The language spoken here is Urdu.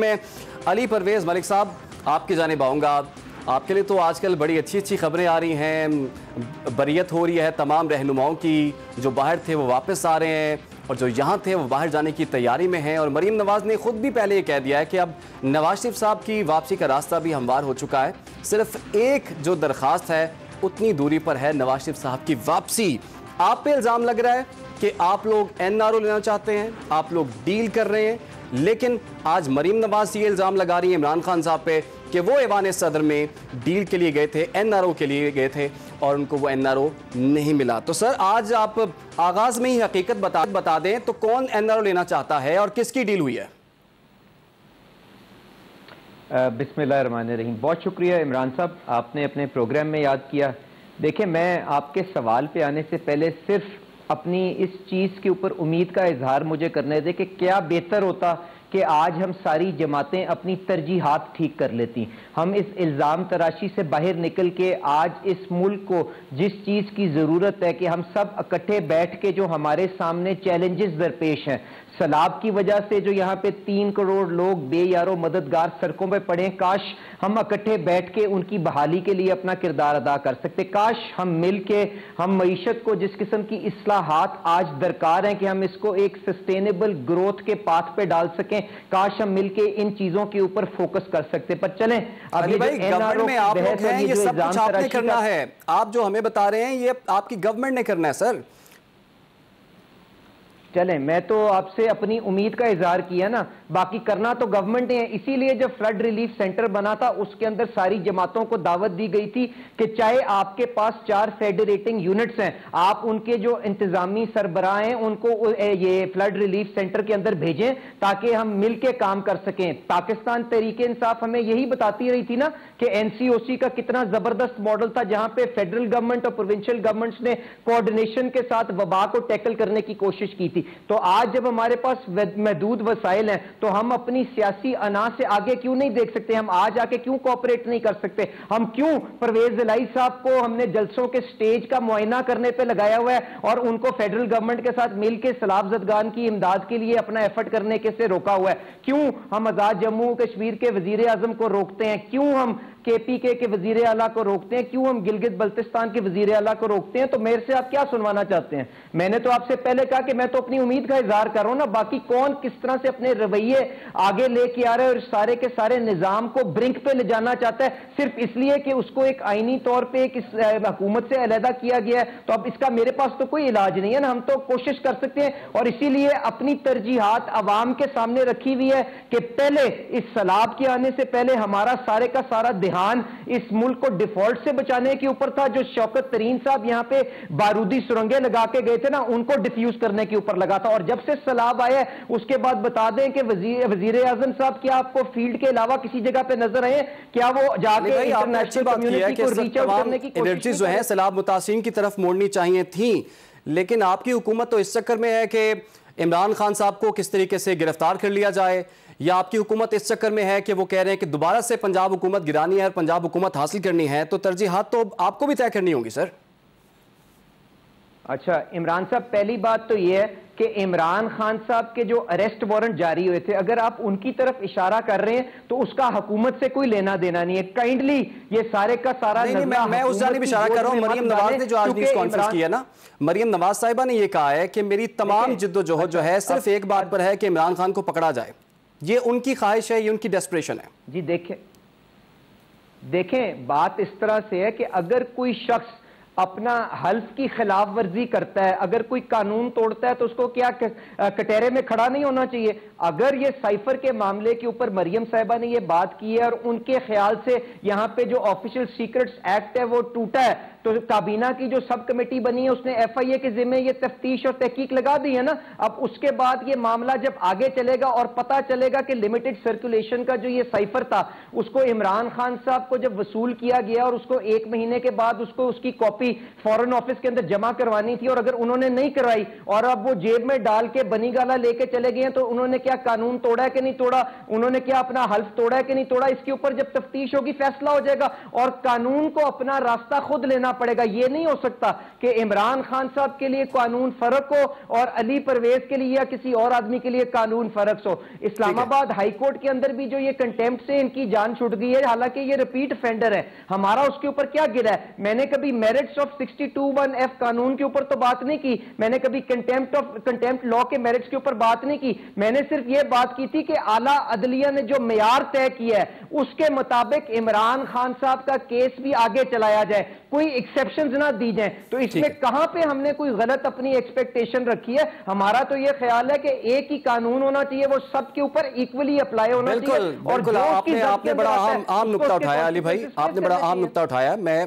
میں علی پرویز ملک صاحب آپ کی جانب آؤں گا. آپ کے لیے تو آج کل بڑی اچھی خبریں آ رہی ہیں. بریت ہو رہی ہے تمام رہنماؤں کی. جو باہر تھے وہ واپس آ رہے ہیں اور جو یہاں تھے وہ باہر جانے کی تیاری میں ہیں. اور مریم نواز نے خود بھی پہلے یہ کہہ دیا ہے کہ اب نواز شریف صاحب کی واپسی کا راستہ بھی ہموار ہو چکا ہے. صرف ایک جو درخواست ہے اتنی دوری پر ہے نواز شریف صاحب کی واپسی. آپ پہ الزام لگ رہا ہے کہ آپ لوگ NRO لینا چاہتے ہیں, آپ لوگ ڈیل کر رہے ہیں, لیکن آج مریم نواز یہ الزام لگا رہی ہے عمران خان صاحب پہ کہ وہ ایوان صدر میں ڈیل کے لیے گئے تھے, NRO کے لیے گئے تھے اور ان کو وہ NRO نہیں ملا. تو سر آج آپ آغاز میں ہی حقیقت بتا دیں تو کون NRO لینا چاہتا ہے اور کس کی ڈیل ہوئی ہے؟ بسم اللہ الرحمن الرحیم. بہت شکریہ عمران صاحب, آپ نے اپنے پروگرام میں یاد کیا. دیکھیں, میں آپ کے سوال پہ آنے سے پہلے صرف اپنی اس چیز کے اوپر امید کا اظہار مجھے کرنے دے کہ کیا بہتر ہوتا کہ آج ہم ساری جماعتیں اپنی ترجیحات ٹھیک کر لیتی. ہم اس الزام تراشی سے باہر نکل کے آج اس ملک کو جس چیز کی ضرورت ہے کہ ہم سب اکٹھے بیٹھ کے جو ہمارے سامنے چیلنجز درپیش ہیں, سیلاب کی وجہ سے جو یہاں پہ 3 کروڑ لوگ بے یارو مددگار سڑکوں پہ پڑے ہیں, کاش ہم اکٹھے بیٹھ کے ان کی بحالی کے لیے اپنا کردار ادا کر سکتے. کاش ہم مل کے ہم معیشت کو جس قسم کی اصلاحات آج درکار ہیں کہ ہم اس کو ایک سسٹینیبل گروتھ کے پاتھ پہ ڈال سکیں, کاش ہم مل کے ان چیزوں کے اوپر فوکس کر سکتے. پر چلیں, اب یہ گورنمنٹ میں آپ لوگ ہیں, یہ سب کچھ آپ نے کرنا ہے. آپ جو ہمیں بتا رہے ہیں یہ آپ کی گورنمنٹ نے کرنا ہے. سر چلیں, میں تو آپ سے اپنی امید کا اظہار کیا نا, باقی کرنا تو گورنمنٹ نے ہے. اسی لیے جب فلڈ ریلیف سینٹر بنا تھا اس کے اندر ساری جماعتوں کو دعوت دی گئی تھی کہ چاہے آپ کے پاس 4 فیڈریٹنگ یونٹس ہیں, آپ ان کے جو انتظامی سربراہ ہیں ان کو یہ فلڈ ریلیف سینٹر کے اندر بھیجیں تاکہ ہم مل کے کام کر سکیں. پاکستان تحریک انصاف ہمیں یہی بتاتی رہی تھی نا کہ NCOC کا کتنا زبردست ماڈل تھا جہاں پہ فیڈرل گورنمنٹ اور پروونشل گورنمنٹس نے کوآرڈینیشن کے ساتھ وبا کو ٹیکل کرنے کی کوشش کی تھی. تو آج جب ہمارے پاس محدود وسائل ہیں تو ہم اپنی سیاسی انا سے آگے کیوں نہیں دیکھ سکتے؟ ہم آج آ کے کیوں کوآپریٹ نہیں کر سکتے؟ ہم کیوں پرویز الہی صاحب کو ہم نے جلسوں کے سٹیج کا معائنہ کرنے پہ لگایا ہوا ہے اور ان کو فیڈرل گورنمنٹ کے ساتھ مل کے سیلاب زدگان کی امداد کے لیے اپنا ایفرٹ کرنے کے سے روکا ہوا ہے؟ کیوں ہم آزاد جموں کشمیر کے وزیر اعظم کو روکتے ہیں؟ کیوں ہم KPK کے وزیر اعلیٰ کو روکتے ہیں؟ کیوں ہم گلگت بلتستان کے وزیر اعلیٰ کو روکتے ہیں؟ تو میرے سے آپ کیا سنوانا چاہتے ہیں؟ میں نے تو آپ سے پہلے کہا کہ میں تو اپنی امید کا اظہار کر رہا ہوں نا, باقی کون کس طرح سے اپنے رویے آگے لے کے آ رہے ہیں اور سارے کے سارے نظام کو برنک پہ لے جانا چاہتا ہے صرف اس لیے کہ اس کو ایک آئینی طور پہ ایک حکومت سے علیحدہ کیا گیا ہے. تو اب اس کا میرے پاس تو کوئی علاج نہیں ہے نا, ہم تو کوشش کر سکتے ہیں اور اسی لیے اپنی ترجیحات عوام کے سامنے رکھی ہوئی ہے کہ پہلے اس سیلاب کے آنے سے پہلے ہمارا سارے کا سارا دھیان اس ملک کو ڈیفالٹ سے بچانے کے اوپر تھا. جو شوکت ترین صاحب یہاں پہ بارودی سرنگیں لگا کے گئے تھے نا, ان کو ڈیفیوز کرنے کے اوپر لگا تھا. اور جب سے سیلاب آیا ہے اس کے بعد بتا دیں کہ وزیر اعظم صاحب کیا آپ کو فیلڈ کے علاوہ کسی جگہ پہ نظر آئے؟ کیا وہ جا کے انٹرنیشنل کمیونٹی کو ریچ آؤٹ کرنے کی انرجیز جو ہیں سیلاب متاثرین کی طرف موڑنی چاہیے تھیں, لیکن آپ کی حکومت تو اس چکر میں ہے کہ عمران خان صاحب کو کس طریقے سے گرفتار کر لیا جائے, یا آپ کی حکومت اس چکر میں ہے کہ وہ کہہ رہے ہیں کہ دوبارہ سے پنجاب حکومت گرانی ہے اور پنجاب حکومت حاصل کرنی ہے؟ تو ترجیحات تو آپ کو بھی طے کرنی ہوں گی سر. اچھا عمران صاحب, پہلی بات تو یہ ہے کہ عمران خان صاحب کے جو اریسٹ وارنٹ جاری ہوئے تھے, اگر آپ ان کی طرف اشارہ کر رہے ہیں تو اس کا حکومت سے کوئی لینا دینا نہیں ہے. کائنڈلی یہ سارے کا سارا میں اس جانب اشارہ کر رہا ہوں. مریم نواز نے جو آج نیوز کانفرنس کی ہے نا, مریم نواز صاحبہ نے یہ کہا ہے کہ میری تمام جد و جہد جو ہے صرف ایک بات پر ہے کہ عمران خان کو پکڑا جائے. یہ ان کی خواہش ہے, یہ ان کی ڈیسپریشن ہے. جی دیکھیں بات اس طرح سے ہے کہ اگر کوئی شخص اپنا حلف کی خلاف ورزی کرتا ہے, اگر کوئی قانون توڑتا ہے تو اس کو کیا کٹہرے میں کھڑا نہیں ہونا چاہیے؟ اگر یہ سائفر کے معاملے کے اوپر مریم صاحبہ نے یہ بات کی ہے اور ان کے خیال سے یہاں پہ جو آفیشل سیکرٹس ایکٹ ہے وہ ٹوٹا ہے, تو کابینہ کی جو سب کمیٹی بنی ہے اس نے FIA کے ذمہ یہ تفتیش اور تحقیق لگا دی ہے نا. اب اس کے بعد یہ معاملہ جب آگے چلے گا اور پتہ چلے گا کہ لمیٹڈ سرکولیشن کا جو یہ سائفر تھا اس کو عمران خان صاحب کو جب وصول کیا گیا اور اس کو 1 مہینے کے بعد اس کی کاپی فورن آفس کے اندر جمع کروانی تھی, اور اگر انہوں نے نہیں کروائی اور اب وہ جیب میں ڈال کے بنی گالا لے کے چلے گئے ہیں, تو انہوں نے کیا قانون توڑا ہے کہ نہیں توڑا؟ انہوں نے کیا اپنا حلف توڑا ہے کہ نہیں توڑا؟ اس کے اوپر جب تفتیش ہوگی فیصلہ ہو جائے گا, اور قانون کو اپنا راستہ خود لینا پڑے گا. یہ نہیں ہو سکتا کہ عمران خان صاحب کے لیے قانون فرق ہو اور علی پرویز کے لیے یا کسی اور آدمی کے لیے قانون فرق ہو. اسلام آباد ہائی کورٹ کے اندر بھی جو یہ کنٹیمپٹ سے ان کی جان چھوٹ گئی ہے, حالانکہ یہ ریپیٹ فینڈر ہے, ہمارا اس کے اوپر کیا گرا ہے؟ میں نے کبھی میرٹس آف 62(1)(f) قانون کے اوپر تو بات نہیں کی, میں نے کبھی کنٹیمپٹ لا کے میرٹس کے اوپر بات نہیں کی. میں نے صرف یہ بات کی تھی کہ اعلیٰ عدلیہ نے جو معیار طے کیا ہے اس کے مطابق عمران خان صاحب کا کیس بھی آگے چلایا جائے, کوئی ایکسیپشنز نہ دی جائیں. تو اس میں کہاں پہ ہم نے کوئی غلط اپنی ایکسپیکٹیشن رکھی ہے؟ ہمارا تو یہ خیال ہے کہ ایک ہی قانون ہونا چاہیے, وہ سب کے اوپر ایکولی اپلائی ہونا چاہیے. بالکل, آپ نے بڑا اہم نکتہ اٹھایا علی بھائی, آپ نے بڑا اہم نکتہ اٹھایا. میں